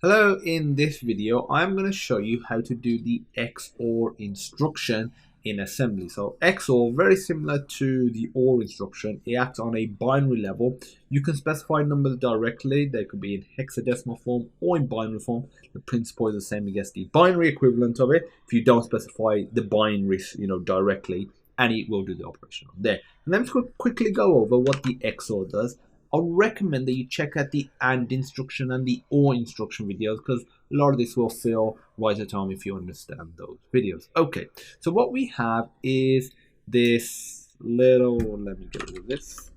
Hello, in this video I'm going to show you how to do the XOR instruction in assembly. So XOR, very similar to the OR instruction, it acts on a binary level. You can specify numbers directly. They could be in hexadecimal form or in binary form. The principle is the same against the binary equivalent of it. If you don't specify the binary directly, and it will do the operation on there. And let's quickly go over what the XOR does. I recommend that you check out the AND instruction and the OR instruction videos, because a lot of this will feel right at home if you understand those videos. Okay, so what we have is this little, let me get rid of this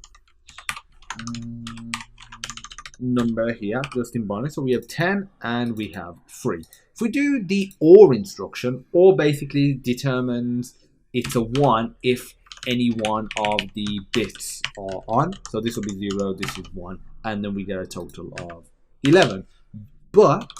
number here, just in binary. So we have 10 and we have 3. If we do the OR instruction, OR basically determines it's a 1 if any one of the bits are on. So this will be 0, this is 1, and then we get a total of 11. But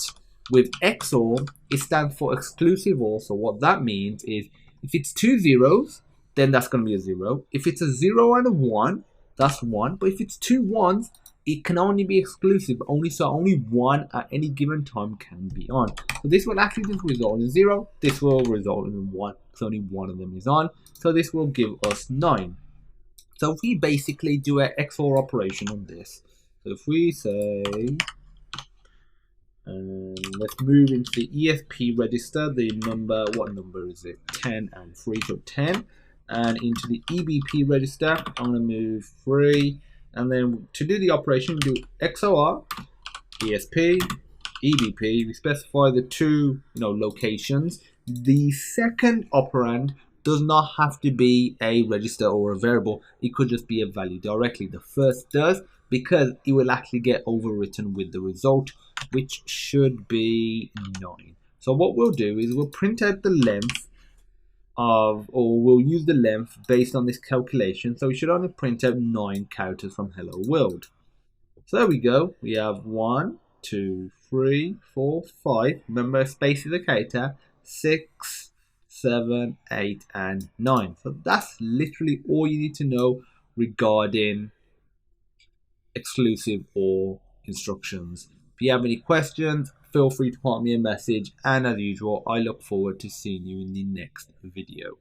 with XOR, it stands for exclusive OR. So what that means is if it's 2 zeros, then that's going to be a 0. If it's a 0 and a 1, that's 1. But if it's 2 1s, it can only be exclusive. Only 1 at any given time can be on. So this will actually just result in 0. This will result in 1. So only one of them is on. So this will give us 9. So if we basically do an XOR operation on this. So if we say, let's move into the ESP register, the number, what number is it? 10 and 3, so 10. And into the EBP register, I'm going to move 3. And then to do the operation, do XOR, ESP, EBP. We specify the two locations. The second operand does not have to be a register or a variable. It could just be a value directly. The first does, because it will actually get overwritten with the result, which should be 9. So what we'll do is we'll print out the length of, or we'll use the length based on this calculation. So we should only print out 9 characters from hello world. So there we go. We have 1, 2, 3, 4, 5. Remember, space is a character. 6, 7, 8, and 9. So that's literally all you need to know regarding exclusive OR instructions. If you have any questions, feel free to pop me a message, and as usual, I look forward to seeing you in the next video.